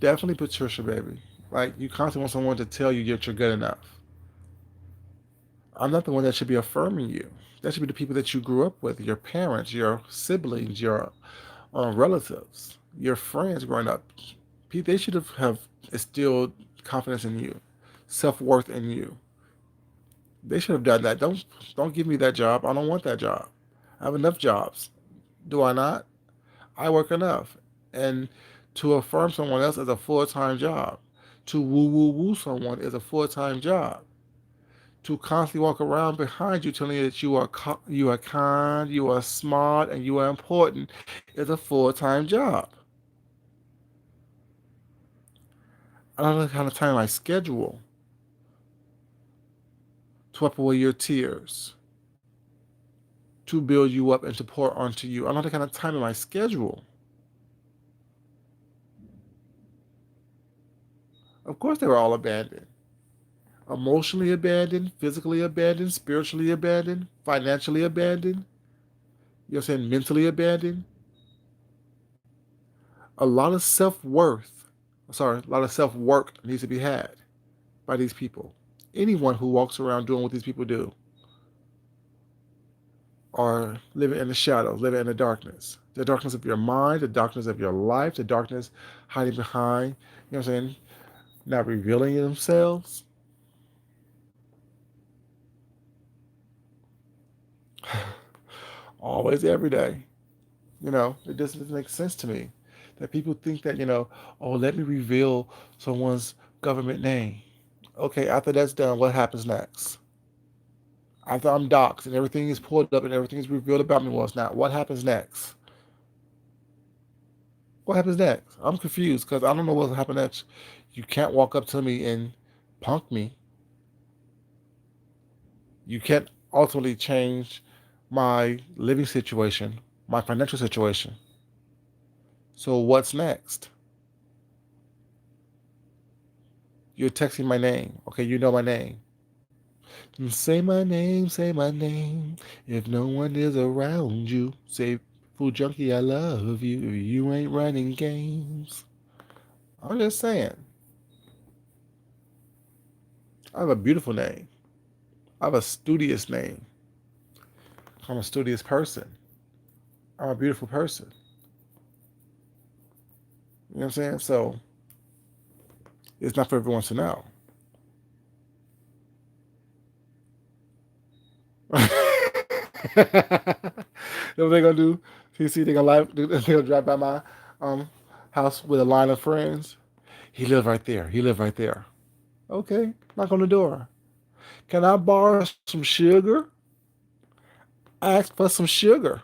definitely Patricia, baby. Like you constantly want someone to tell you that you're good enough. I'm not the one that should be affirming you. That should be the people that you grew up with, your parents, your siblings, your relatives, your friends growing up. They should have instilled confidence in you, self worth in you. They should have done that. Don't give me that job. I don't want that job. I have enough jobs. Do I not? I work enough. And to affirm someone else is a full time job. To woo woo woo someone is a full time job. To constantly walk around behind you telling you that you are kind, you are smart, and you are important is a full time job. I don't know how to time my schedule to wipe away your tears, to build you up and to pour onto you. I don't have the kind of time in my schedule. Of course, they were all abandoned. Emotionally abandoned, physically abandoned, spiritually abandoned, financially abandoned, you know what I'm saying, mentally abandoned. A lot of self worth, sorry, a lot of self work needs to be had by these people. Anyone who walks around doing what these people do are living in the shadows, living in the darkness. The darkness of your mind, the darkness of your life, the darkness hiding behind, you know what I'm saying, not revealing themselves. Always, every day. It doesn't make sense to me that people think that, oh, let me reveal someone's government name. Okay, after that's done, what happens next? After I'm doxxed and everything is pulled up and everything is revealed about me, well, it's not. What happens next? What happens next? I'm confused because I don't know what'll happen next. You can't walk up to me and punk me. You can't ultimately change my living situation, my financial situation. So what's next? You're texting my name. Okay, you know my name. Say my name, say my name. If no one is around you, say, Food Junkie, I love you. You ain't running games. I'm just saying. I have a beautiful name. I have a studious name. I'm a studious person. I'm a beautiful person. You know what I'm saying? So it's not for everyone to know. You know what they gonna do? You see, they gonna they gonna drive by my um house with a line of friends. He lived right there. He lived right there. Okay, knock on the door. Can I borrow some sugar? Ask for some sugar.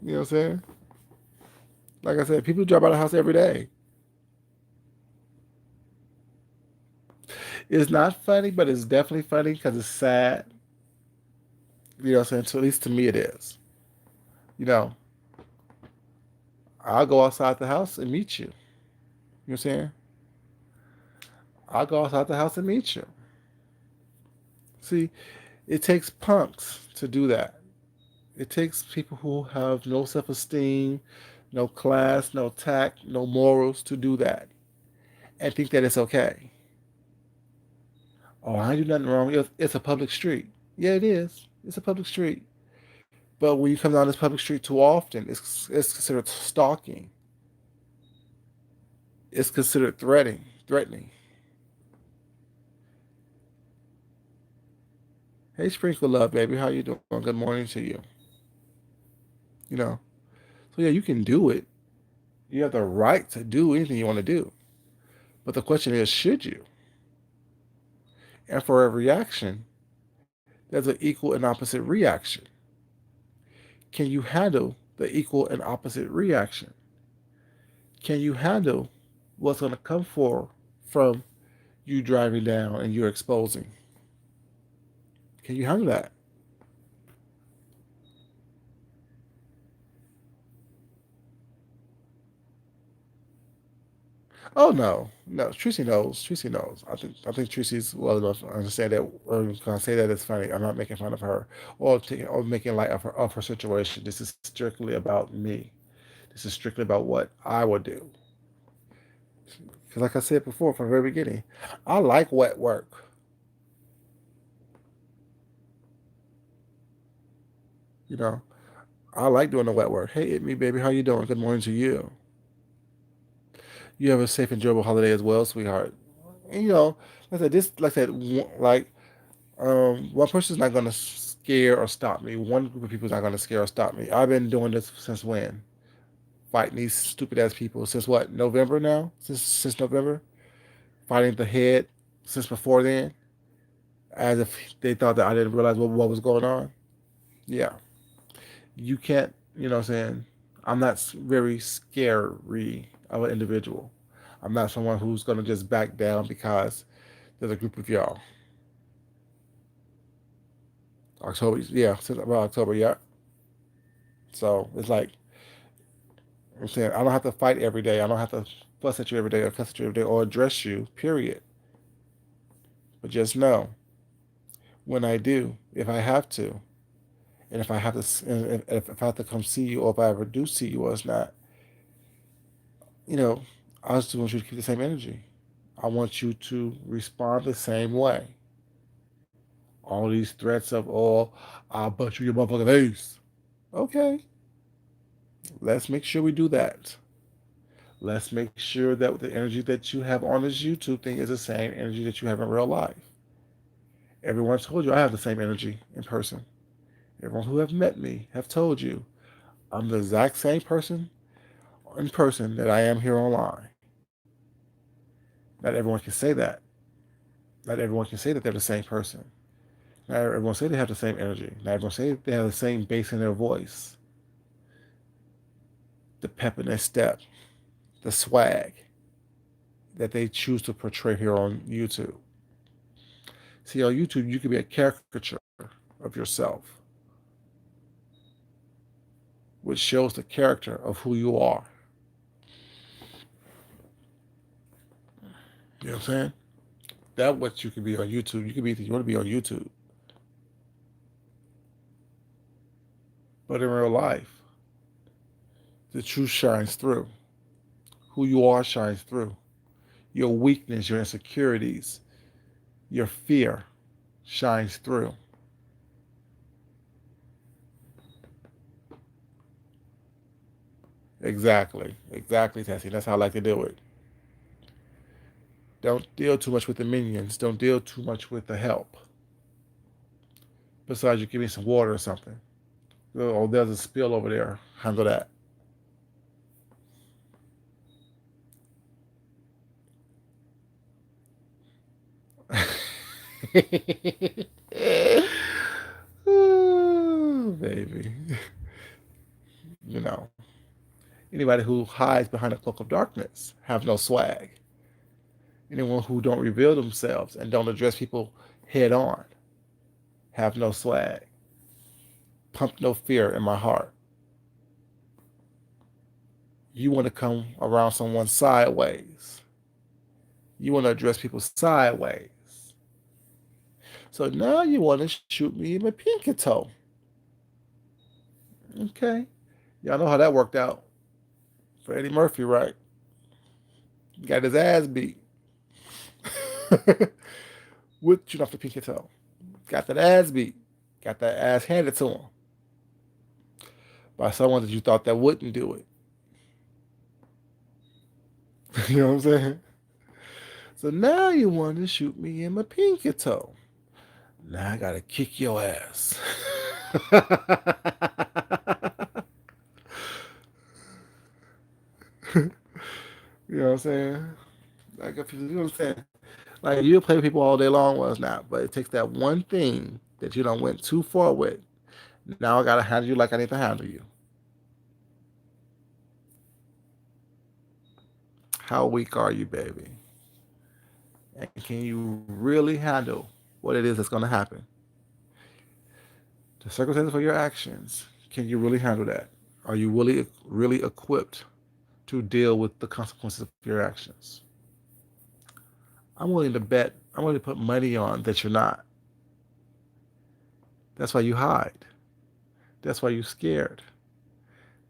You know what I'm saying? Like I said, people drive by the house every day. It's not funny, but it's definitely funny because it's sad. You know what I'm saying? So at least to me, it is. You know, I'll go outside the house and meet you. You know what I'm saying? I'll go outside the house and meet you. See, it takes punks to do that. It takes people who have no self esteem, no class, no tact, no morals to do that and think that it's okay. Oh, I do nothing wrong. It's a public street. Yeah, it is. It's a public street. But when you come down this public street too often, it's considered stalking. It's considered threatening. Threatening. Hey, Sprinkle Love, baby, how you doing? Good morning to you. You know. So yeah, you can do it. You have the right to do anything you want to do. But the question is, should you? And for a reaction, there's an equal and opposite reaction. Can you handle the equal and opposite reaction? Can you handle what's going to come from you driving down and you're exposing? Can you handle that? Oh no, no. Tracy knows. Tracy knows. I think Tracy's well enough to understand that. Or can I say that it's funny? I'm not making fun of her or making light of her situation. This is strictly about me. This is strictly about what I would do. Because, like I said before, from the very beginning, I like wet work. You know, I like doing the wet work. Hey, it me, baby. How you doing? Good morning to you. You have a safe, enjoyable holiday as well, sweetheart. And like I said, one person's not gonna scare or stop me. One group of people is not gonna scare or stop me. I've been doing this since when? Fighting these stupid ass people since what? November now? Since November? Fighting the head since before then, as if they thought that I didn't realize what was going on. Yeah, you can't. You know what I'm saying? I'm not very scary of an individual. I'm not someone who's gonna just back down because there's a group of y'all. October, yeah, since about October, yeah. So it's like I'm saying, I don't have to fight every day. I don't have to fuss at you every day or cuss at you every day or address you. Period. But just know when I do, if I have to, and if I have to, if I have to come see you, or if I ever do see you, or it's not, you know, I just want you to keep the same energy. I want you to respond the same way. All these threats of, oh, I'll bust you your motherfucking face. Okay, let's make sure we do that. Let's make sure that the energy that you have on this YouTube thing is the same energy that you have in real life. Everyone told you I have the same energy in person. Everyone who have met me have told you I'm the exact same person in person that I am here online. Not everyone can say that. Not everyone can say that they're the same person. Not everyone say they have the same energy. Not everyone say they have the same bass in their voice, the pep in their step, the swag that they choose to portray here on YouTube. See, on YouTube, you can be a caricature of yourself, which shows the character of who you are. You know what I'm saying? That's what you can be on YouTube. You can be anything you want to be on YouTube. But in real life, the truth shines through. Who you are shines through. Your weakness, your insecurities, your fear shines through. Exactly. Exactly, Tessie. That's how I like to do it. Don't deal too much with the minions. Don't deal too much with the help. Besides, you give me some water or something. Oh, there's a spill over there. Handle that. Ooh, baby. You know, anybody who hides behind a cloak of darkness have no swag. Anyone who don't reveal themselves and don't address people head on have no swag. Pump no fear in my heart. You want to come around someone sideways. You want to address people sideways. So now you want to shoot me in my pinky toe. Okay. Y'all know how that worked out for Eddie Murphy, right? Got his ass beat. With shooting off the pinky toe. Got that ass beat. Got that ass handed to him by someone that you thought that wouldn't do it. You know what I'm saying? So now you want to shoot me in my pinky toe. Now I gotta kick your ass. You know what I'm saying? Like if you know what I'm saying? Like you play with people all day long, was not, but it takes that one thing that you don't went too far with. Now I gotta handle you like I need to handle you. How weak are you, baby? And can you really handle what it is that's gonna happen? The circumstances for your actions. Can you really handle that? Are you really equipped to deal with the consequences of your actions? I'm willing to bet. I'm willing to put money on that you're not. That's why you hide. That's why you're scared.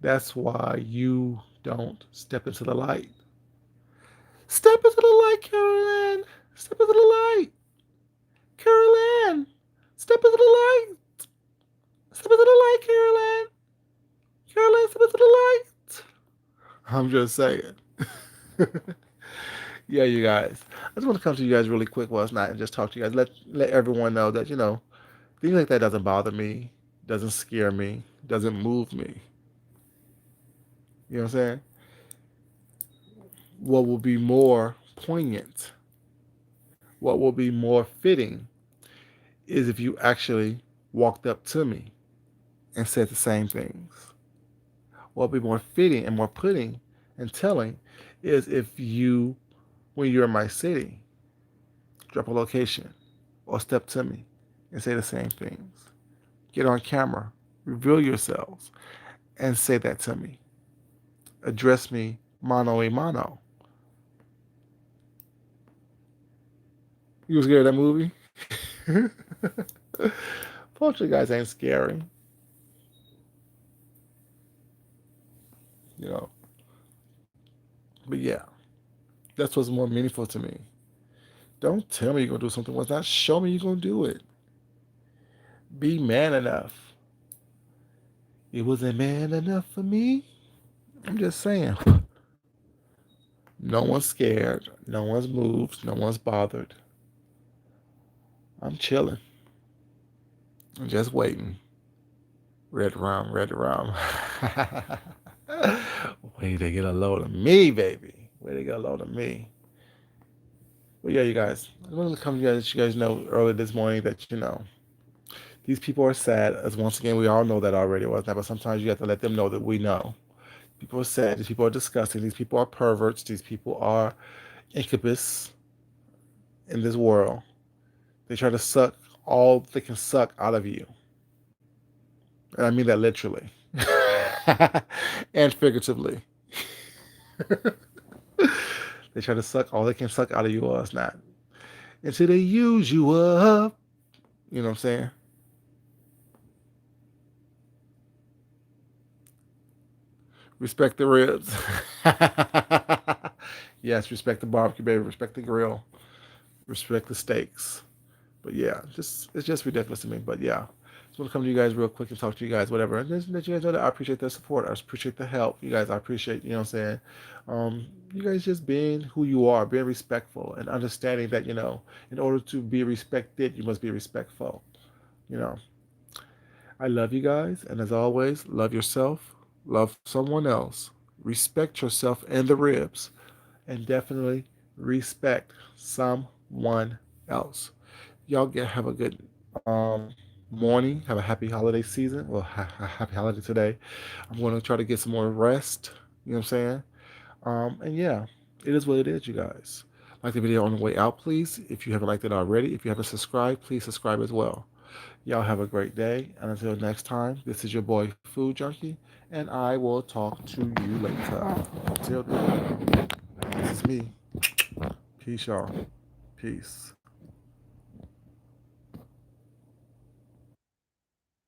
That's why you don't step into the light. Step into the light, Caroline. Step into the light. Caroline. Step into the light. Step into the light, Caroline. Caroline, step into the light. I'm just saying. Yeah, you guys. I just want to come to you guys really quick while it's not and just talk to you guys. Let everyone know that, things like that doesn't bother me, doesn't scare me, doesn't move me. You know what I'm saying? What will be more poignant, what will be more fitting is if you actually walked up to me and said the same things. What will be more fitting and more putting and telling is if you, when you're in my city, drop a location or step to me and say the same things. Get on camera, reveal yourselves, and say that to me. Address me mano a mano. You was scared of that movie? Poetry guys ain't scary, you know. But yeah, that's what's more meaningful to me. Don't tell me you're gonna do something once not. Show me you're gonna do it. Be man enough. It wasn't man enough for me. I'm just saying. No one's scared. No one's moved. No one's bothered. I'm chilling. I'm just waiting. Red rum, red rum. Way to get a load of me, baby. Way to get a load of me. Well, yeah, you guys. I wanted to come to you guys, let you guys know early this morning that, these people are sad. As once again, we all know that already, wasn't that? But sometimes you have to let them know that we know. People are sad. These people are disgusting. These people are perverts. These people are incubus in this world. They try to suck all they can suck out of you. And I mean that literally and figuratively. They try to suck all they can suck out of you or us not. Until they use you up. You know what I'm saying? Respect the ribs. Yes, respect the barbecue, baby. Respect the grill. Respect the steaks. But yeah, just it's just ridiculous to me. But yeah, just want to come to you guys real quick and talk to you guys, whatever. And just let you guys know that I appreciate the support. I appreciate the help. You guys, I appreciate, what I'm saying? You guys just being who you are, being respectful and understanding that, in order to be respected, you must be respectful. You know, I love you guys. And as always, love yourself, love someone else, respect yourself and the ribs, and definitely respect someone else. Y'all have a good morning. Have a happy holiday season. Well, happy holiday today. I'm going to try to get some more rest. You know what I'm saying? And yeah, it is what it is, you guys. Like the video on the way out, please. If you haven't liked it already, if you haven't subscribed, please subscribe as well. Y'all have a great day. And until next time, this is your boy Food Junkie, and I will talk to you later. Until then, this is me. Peace, y'all. Peace.